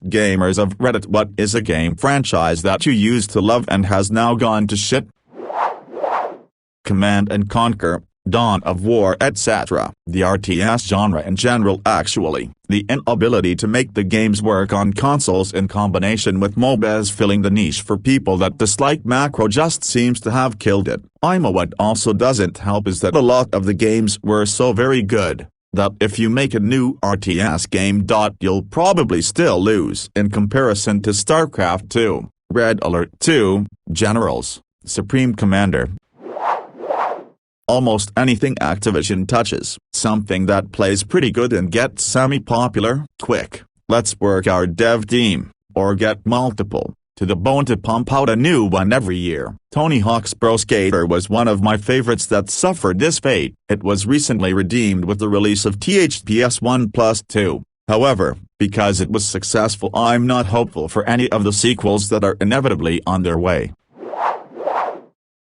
Gamers of Reddit, what is a game franchise that you used to love and has now gone to shit? Command and Conquer, Dawn of War, etc. The RTS genre in general, actually, the inability to make the games work on consoles in combination with MOBAs filling the niche for people that dislike macro just seems to have killed it. What also doesn't help is that a lot of the games were so very good that if you make a new RTS game, you'll probably still lose in comparison to StarCraft 2, Red Alert 2, Generals, Supreme Commander. Almost anything Activision touches, something that plays pretty good and gets semi-popular, quick, let's work our dev team, or get multiple, to the bone to pump out a new one every year. Tony Hawk's Pro Skater was one of my favorites that suffered this fate. It was recently redeemed with the release of THPS 1+2. However, because it was successful, I'm not hopeful for any of the sequels that are inevitably on their way.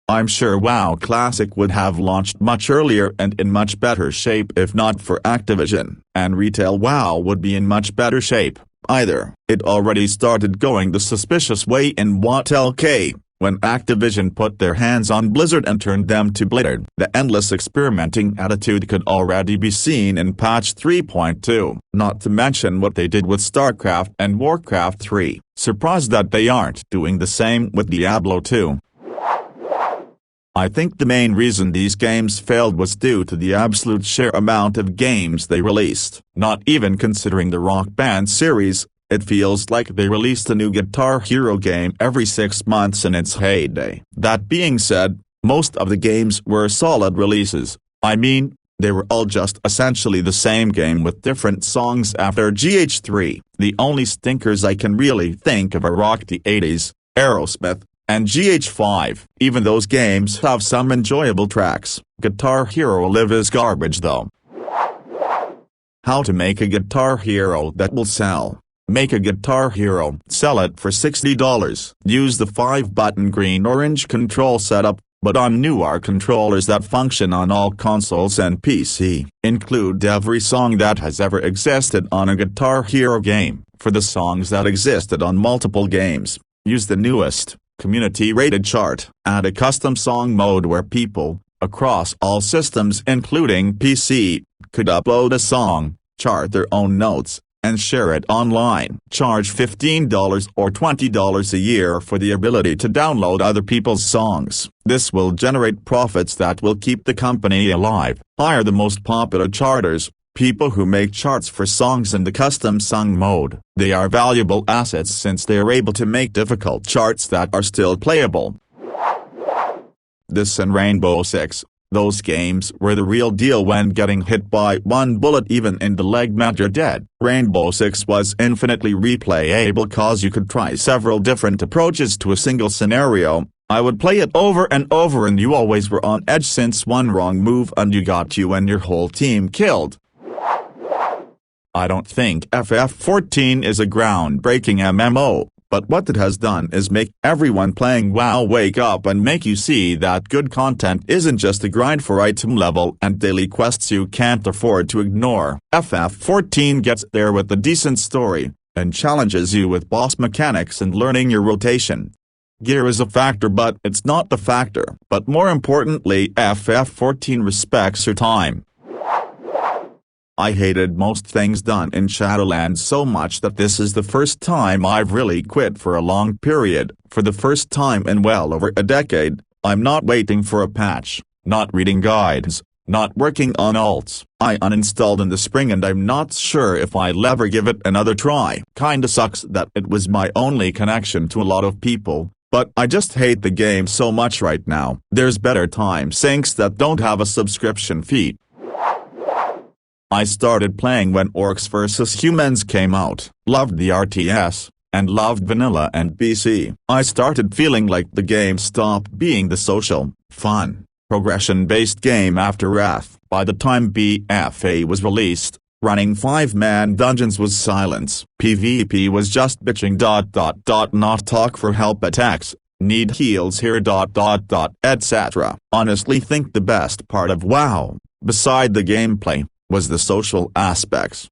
I'm sure WoW Classic would have launched much earlier and in much better shape if not for Activision, and retail WoW would be in much better shape, either. It already started going the suspicious way in WoTLK, when Activision put their hands on Blizzard and turned them to Blizzard. The endless experimenting attitude could already be seen in patch 3.2, not to mention what they did with StarCraft and Warcraft 3. Surprised that they aren't doing the same with Diablo 2. I think the main reason these games failed was due to the absolute sheer amount of games they released. Not even considering the Rock Band series, it feels like they released a new Guitar Hero game every 6 months in its heyday. That being said, most of the games were solid releases. I mean, they were all just essentially the same game with different songs after GH3. The only stinkers I can really think of are Rock the 80s, Aerosmith, and GH5. Even those games have some enjoyable tracks. Guitar Hero Live is garbage though. How to make a Guitar Hero that will sell. Make a Guitar Hero, sell it for $60. Use the 5-button green-orange control setup, but on newer controllers that function on all consoles and PC. Include every song that has ever existed on a Guitar Hero game. For the songs that existed on multiple games, use the newest community-rated chart. Add a custom song mode where people, across all systems including PC, could upload a song, chart their own notes, and share it online. Charge $15 or $20 a year for the ability to download other people's songs. This will generate profits that will keep the company alive. Hire the most popular charters, people who make charts for songs in the custom song mode. They are valuable assets since they are able to make difficult charts that are still playable. This and Rainbow Six, those games were the real deal when getting hit by one bullet even in the leg meant you're dead. Rainbow Six was infinitely replayable cause you could try several different approaches to a single scenario. I would play it over and over and you always were on edge since one wrong move and you got you and your whole team killed. I don't think FF14 is a groundbreaking MMO, but what it has done is make everyone playing WoW wake up and make you see that good content isn't just a grind for item level and daily quests you can't afford to ignore. FF14 gets there with a decent story, and challenges you with boss mechanics and learning your rotation. Gear is a factor but it's not the factor. But more importantly, FF14 respects your time. I hated most things done in Shadowlands so much that this is the first time I've really quit for a long period. For the first time in well over a decade, I'm not waiting for a patch, not reading guides, not working on alts. I uninstalled in the spring and I'm not sure if I'll ever give it another try. Kinda sucks that it was my only connection to a lot of people, but I just hate the game so much right now. There's better time sinks that don't have a subscription fee. I started playing when Orcs vs Humans came out, loved the RTS, and loved vanilla and BC. I started feeling like the game stopped being the social, fun, progression-based game after Wrath. By the time BFA was released, running 5-man dungeons was silence. PvP was just bitching ... not talk for help attacks, need heals here ... etc. Honestly think the best part of WoW, beside the gameplay, was the social aspects.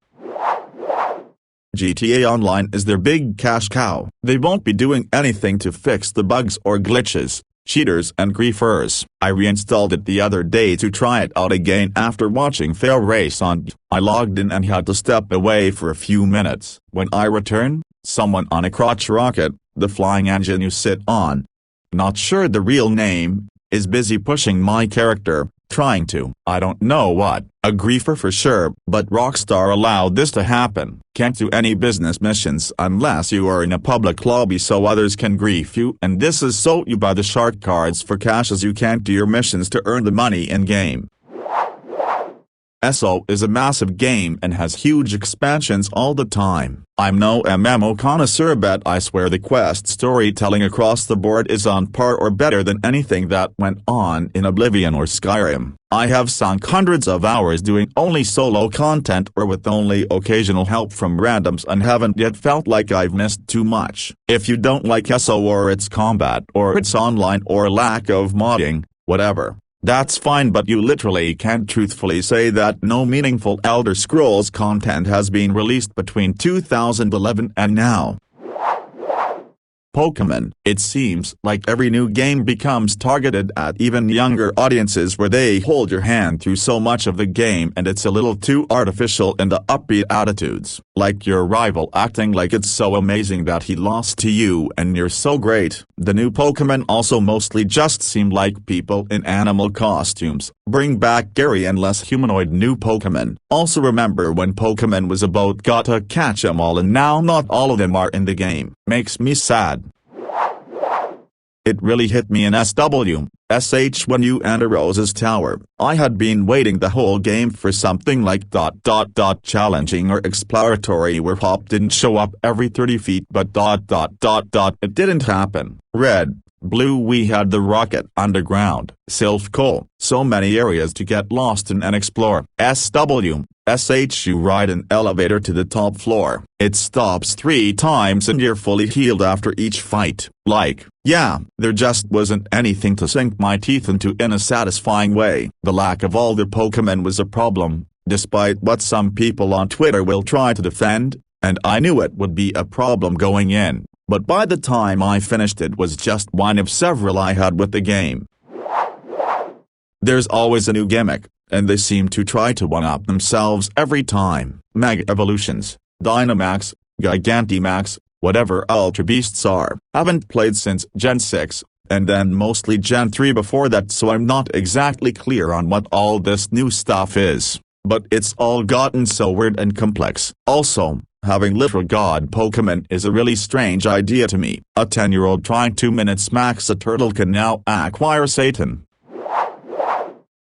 GTA Online is their big cash cow. They won't be doing anything to fix the bugs or glitches, cheaters and griefers. I reinstalled it the other day to try it out again after watching Fair Race on. I logged in and had to step away for a few minutes. When I returned, someone on a crotch rocket, the flying engine you sit on, not sure the real name, is busy pushing my character, trying to, I don't know what, a griefer for sure, but Rockstar allowed this to happen. Can't do any business missions unless you are in a public lobby so others can grief you, and this is so you buy the shark cards for cash as you can't do your missions to earn the money in-game. SO is a massive game and has huge expansions all the time. I'm no MMO connoisseur, but I swear the quest storytelling across the board is on par or better than anything that went on in Oblivion or Skyrim. I have sunk hundreds of hours doing only solo content or with only occasional help from randoms and haven't yet felt like I've missed too much. If you don't like SO or its combat or its online or lack of modding, whatever, that's fine, but you literally can't truthfully say that no meaningful Elder Scrolls content has been released between 2011 and now. Pokémon. It seems like every new game becomes targeted at even younger audiences where they hold your hand through so much of the game and it's a little too artificial in the upbeat attitudes. Like your rival acting like it's so amazing that he lost to you and you're so great. The new Pokémon also mostly just seem like people in animal costumes. Bring back Gary and less humanoid new Pokémon. Also remember when Pokémon was about gotta catch 'em all and now not all of them are in the game. Makes me sad. It really hit me in SWSH when you enter Rose's Tower. I had been waiting the whole game for something like ... challenging or exploratory where Hop didn't show up every 30 feet but ... It didn't happen. Red, Blue, we had the rocket underground, Sylph Coal, so many areas to get lost in and explore. SWSH you ride an elevator to the top floor. It stops 3 times and you're fully healed after each fight. Like, yeah, there just wasn't anything to sink my teeth into in a satisfying way. The lack of all the Pokémon was a problem, despite what some people on Twitter will try to defend, and I knew it would be a problem going in. But by the time I finished it was just one of several I had with the game. There's always a new gimmick, and they seem to try to one-up themselves every time. Mega Evolutions, Dynamax, Gigantamax, whatever Ultra Beasts are. Haven't played since Gen 6, and then mostly Gen 3 before that, so I'm not exactly clear on what all this new stuff is. But it's all gotten so weird and complex. Also, having literal god Pokémon is a really strange idea to me. A 10-year-old trying 2 minutes max a turtle can now acquire Satan.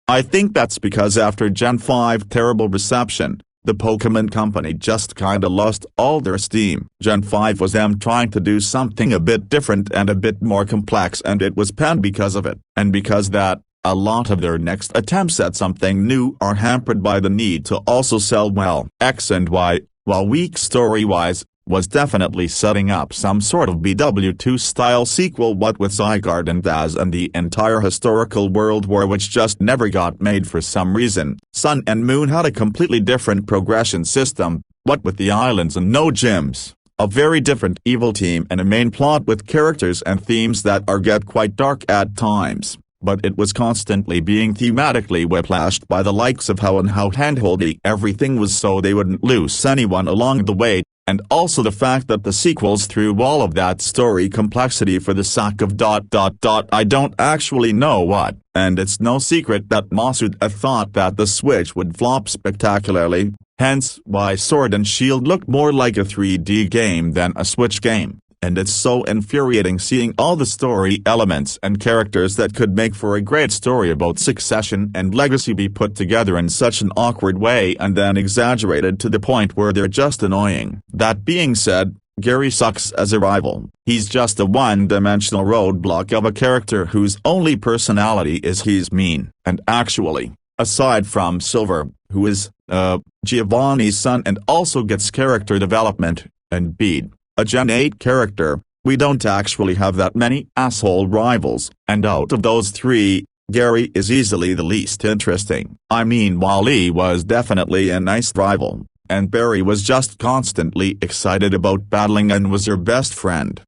I think that's because after Gen 5 terrible reception, the Pokémon company just kinda lost all their steam. Gen 5 was them trying to do something a bit different and a bit more complex, and it was panned because of it. And because that, a lot of their next attempts at something new are hampered by the need to also sell well. X and Y, while weak story-wise, was definitely setting up some sort of BW2-style sequel, what with Zygarde and Daz and the entire historical World War which just never got made for some reason. Sun and Moon had a completely different progression system, what with the islands and no gyms, a very different evil team and a main plot with characters and themes that are get quite dark at times. But it was constantly being thematically whiplashed by the likes of how handholdy everything was so they wouldn't lose anyone along the way, and also the fact that the sequels threw all of that story complexity for the sake of ... I don't actually know what, and it's no secret that Masuda thought that the Switch would flop spectacularly, hence why Sword and Shield looked more like a 3D game than a Switch game. And it's so infuriating seeing all the story elements and characters that could make for a great story about succession and legacy be put together in such an awkward way and then exaggerated to the point where they're just annoying. That being said, Gary sucks as a rival. He's just a one-dimensional roadblock of a character whose only personality is he's mean. And actually, aside from Silver, who is, Giovanni's son and also gets character development, and Bede, a Gen 8 character, we don't actually have that many asshole rivals, and out of those 3, Gary is easily the least interesting. I mean, Wally was definitely a nice rival, and Barry was just constantly excited about battling and was your best friend.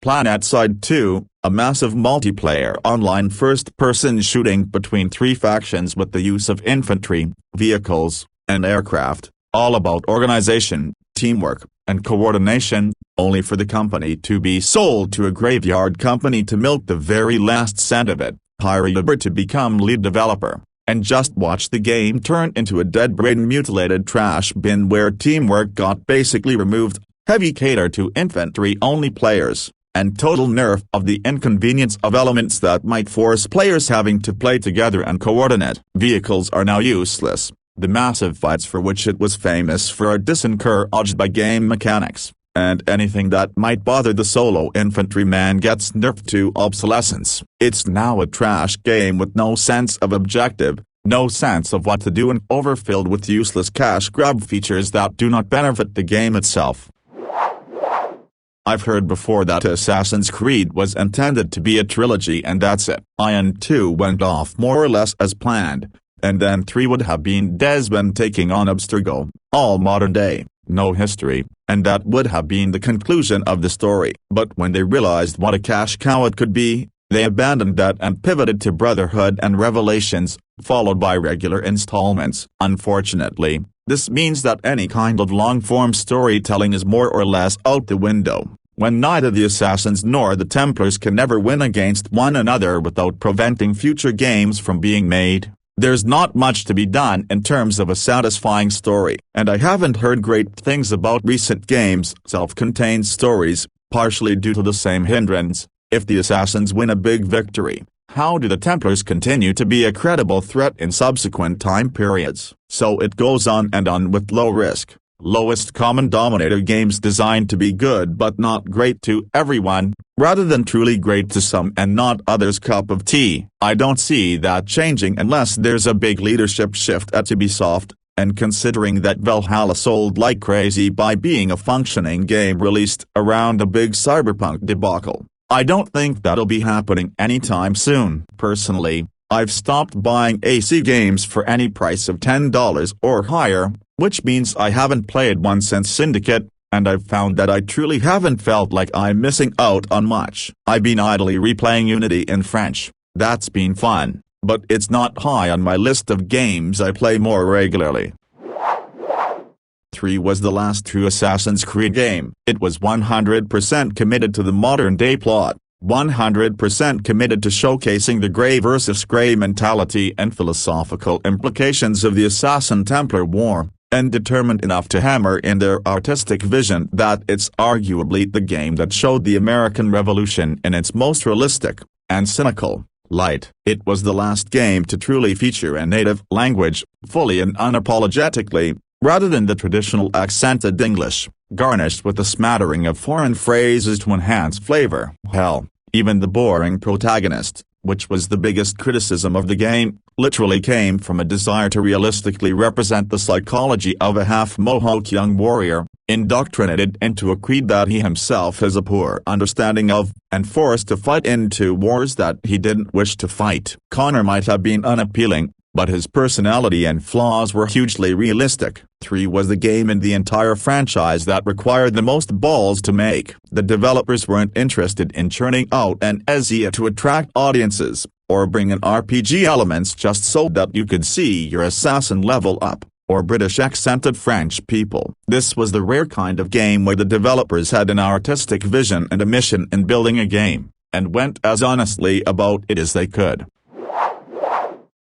PlanetSide 2, a massive multiplayer online first-person shooting between three factions with the use of infantry, vehicles, and aircraft, all about organization, teamwork, and coordination, only for the company to be sold to a graveyard company to milk the very last cent of it, hire Uber to become lead developer, and just watch the game turn into a dead-brain mutilated trash bin where teamwork got basically removed, heavy cater to infantry-only players, and total nerf of the inconvenience of elements that might force players having to play together and coordinate. Vehicles are now useless. The massive fights for which it was famous for are disencouraged by game mechanics, and anything that might bother the solo infantryman gets nerfed to obsolescence. It's now a trash game with no sense of objective, no sense of what to do, and overfilled with useless cash grab features that do not benefit the game itself. I've heard before that Assassin's Creed was intended to be a trilogy and that's it. Ion 2 went off more or less as planned, and then 3 would have been Desmond taking on Abstergo, all modern day, no history, and that would have been the conclusion of the story. But when they realized what a cash cow it could be, they abandoned that and pivoted to Brotherhood and Revelations, followed by regular installments. Unfortunately, this means that any kind of long-form storytelling is more or less out the window, when neither the Assassins nor the Templars can ever win against one another without preventing future games from being made. There's not much to be done in terms of a satisfying story, and I haven't heard great things about recent games' self-contained stories, partially due to the same hindrance. If the Assassins win a big victory, how do the Templars continue to be a credible threat in subsequent time periods? So it goes on and on with low-risk, lowest common denominator games designed to be good but not great to everyone, rather than truly great to some and not others' cup of tea. I don't see that changing unless there's a big leadership shift at Ubisoft, and considering that Valhalla sold like crazy by being a functioning game released around a big cyberpunk debacle, I don't think that'll be happening anytime soon. Personally, I've stopped buying AC games for any price of $10 or higher, which means I haven't played one since Syndicate, and I've found that I truly haven't felt like I'm missing out on much. I've been idly replaying Unity in French. That's been fun, but it's not high on my list of games I play more regularly. 3 was the last true Assassin's Creed game. It was 100% committed to the modern-day plot, 100% committed to showcasing the Grey versus Grey mentality and philosophical implications of the Assassin-Templar War, and determined enough to hammer in their artistic vision that it's arguably the game that showed the American Revolution in its most realistic and cynical light. It was the last game to truly feature a native language, fully and unapologetically, rather than the traditional accented English, garnished with a smattering of foreign phrases to enhance flavor. Hell, even the boring protagonist, which was the biggest criticism of the game, literally came from a desire to realistically represent the psychology of a half-Mohawk young warrior, indoctrinated into a creed that he himself has a poor understanding of, and forced to fight into wars that he didn't wish to fight. Connor might have been unappealing, but his personality and flaws were hugely realistic. 3 was the game in the entire franchise that required the most balls to make. The developers weren't interested in churning out an EZIA to attract audiences, or bring in RPG elements just so that you could see your assassin level up, or British accented French people. This was the rare kind of game where the developers had an artistic vision and a mission in building a game, and went as honestly about it as they could.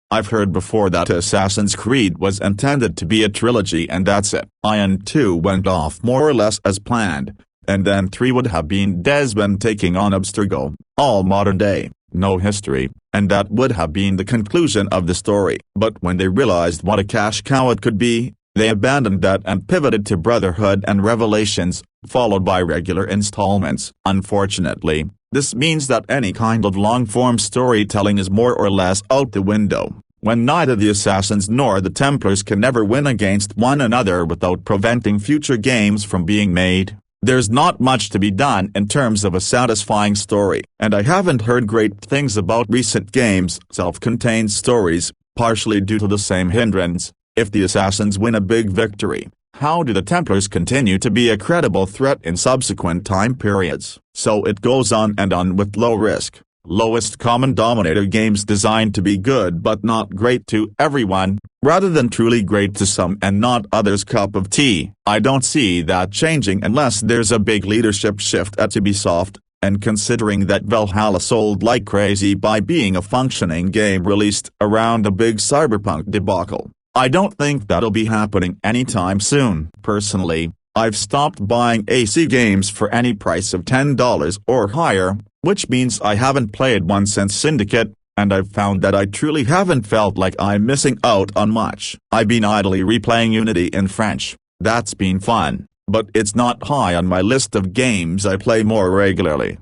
I've heard before that Assassin's Creed was intended to be a trilogy and that's it. Ion 2 went off more or less as planned, and then 3 would have been Desmond taking on Abstergo, all modern day, no history, and that would have been the conclusion of the story. But when they realized what a cash cow it could be, they abandoned that and pivoted to Brotherhood and Revelations, followed by regular installments. Unfortunately, this means that any kind of long-form storytelling is more or less out the window, when neither the Assassins nor the Templars can ever win against one another without preventing future games from being made. There's not much to be done in terms of a satisfying story, and I haven't heard great things about recent games' self-contained stories, partially due to the same hindrance, If the assassins win a big victory, how do the Templars continue to be a credible threat in subsequent time periods? So it goes on and on with low-risk, lowest common denominator games designed to be good but not great to everyone, rather than truly great to some and not others' cup of tea. I don't see that changing unless there's a big leadership shift at Ubisoft, and considering that Valhalla sold like crazy by being a functioning game released around a big cyberpunk debacle, I don't think that'll be happening anytime soon. Personally, I've stopped buying AC games for any price of $10 or higher, which means I haven't played one since Syndicate, and I've found that I truly haven't felt like I'm missing out on much. I've been idly replaying Unity in French. That's been fun, but it's not high on my list of games I play more regularly.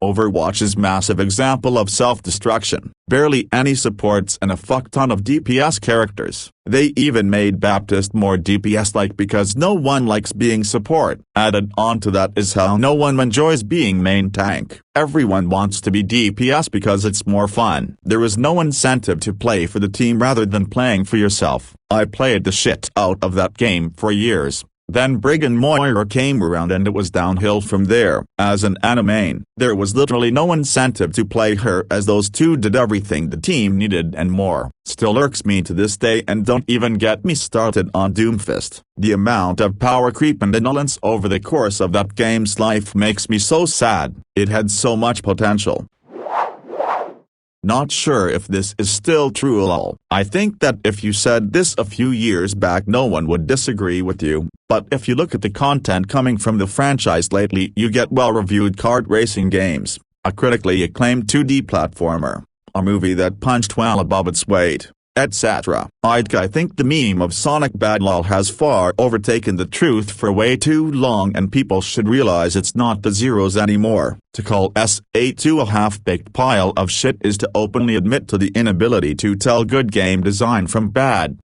Overwatch's massive example of self-destruction, barely any supports and a fuck-ton of DPS characters. They even made Baptiste more DPS-like because no one likes being support. Added on to that is how no one enjoys being main tank. Everyone wants to be DPS because it's more fun. There is no incentive to play for the team rather than playing for yourself. I played the shit out of that game for years. Then Brigand Moira came around and it was downhill from there. As an anime, there was literally no incentive to play her as those two did everything the team needed and more. Still irks me to this day, and don't even get me started on Doomfist. The amount of power creep and indolence over the course of that game's life makes me so sad. It had so much potential. Not sure if this is still true lol. I think that if you said this a few years back no one would disagree with you, but if you look at the content coming from the franchise lately you get well-reviewed kart racing games, a critically acclaimed 2D platformer, a movie that punched well above its weight, etc. I think the meme of Sonic Bad lol has far overtaken the truth for way too long, and people should realize it's not the zeros anymore. To call SA2 a half-baked pile of shit is to openly admit to the inability to tell good game design from bad.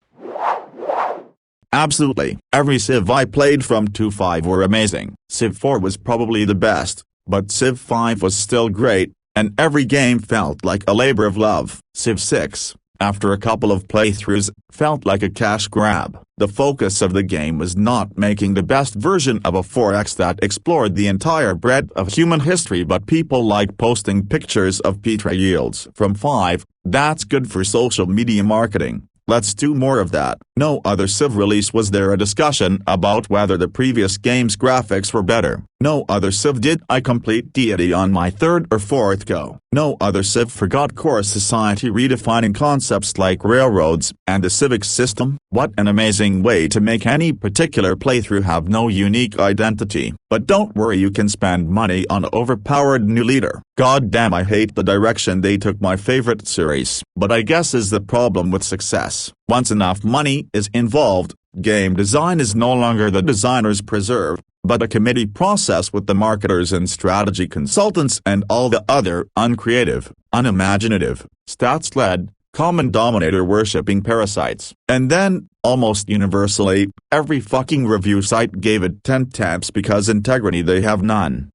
Absolutely, every Civ I played from 2.5 were amazing. Civ 4 was probably the best, but Civ 5 was still great, and every game felt like a labor of love. Civ 6, after a couple of playthroughs, felt like a cash grab. The focus of the game was not making the best version of a 4X that explored the entire breadth of human history, but people like posting pictures of Petra yields from 5, that's good for social media marketing. Let's do more of that. No other Civ release was there a discussion about whether the previous game's graphics were better. No other Civ did I complete Deity on my third or fourth go. No other Civ forgot core society redefining concepts like railroads and the civic system. What an amazing way to make any particular playthrough have no unique identity. But don't worry, you can spend money on overpowered new leader. God damn, I hate the direction they took my favorite series. But I guess is the problem with success. Once enough money is involved, game design is no longer the designer's preserve, but a committee process with the marketers and strategy consultants and all the other uncreative, unimaginative, stats-led, common denominator worshipping parasites. And then, almost universally, every fucking review site gave it 10 taps because integrity they have none.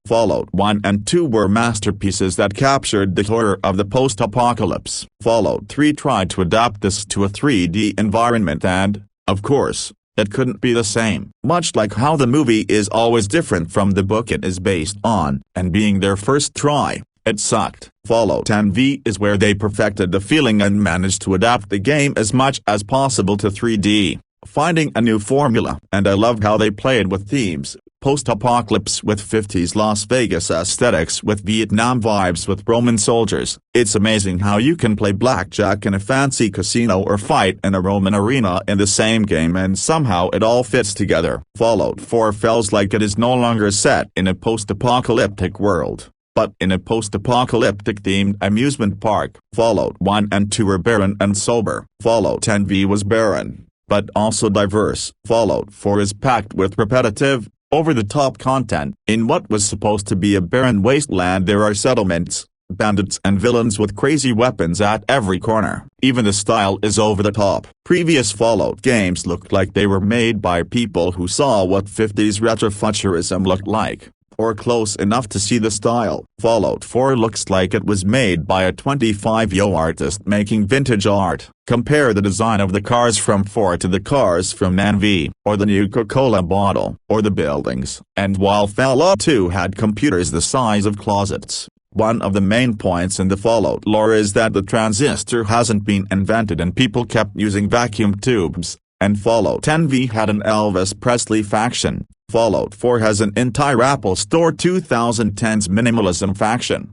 Fallout 1 and 2 were masterpieces that captured the horror of the post-apocalypse. Fallout 3 tried to adapt this to a 3D environment and, of course, it couldn't be the same. Much like how the movie is always different from the book it is based on, and being their first try, it sucked. Fallout 10V is where they perfected the feeling and managed to adapt the game as much as possible to 3D, finding a new formula. And I loved how they played with themes. Post-apocalypse with 50s Las Vegas aesthetics with Vietnam vibes with Roman soldiers. It's amazing how you can play blackjack in a fancy casino or fight in a Roman arena in the same game and somehow it all fits together. Fallout 4 feels like it is no longer set in a post-apocalyptic world, but in a post-apocalyptic themed amusement park. Fallout 1 and 2 were barren and sober. Fallout 10V was barren, but also diverse. Fallout 4 is packed with repetitive, over-the-top content. In what was supposed to be a barren wasteland there are settlements, bandits and villains with crazy weapons at every corner. Even the style is over-the-top. Previous Fallout games looked like they were made by people who saw what 50s retrofuturism looked like. or close enough to see the style. Fallout 4 looks like it was made by a 25-year-old artist making vintage art. Compare the design of the cars from 4 to the cars from NV, or the new Coca-Cola bottle, or the buildings. And while Fallout 2 had computers the size of closets, one of the main points in the Fallout lore is that the transistor hasn't been invented and people kept using vacuum tubes, and Fallout NV had an Elvis Presley faction. Fallout 4 has an entire Apple Store 2010's minimalism faction.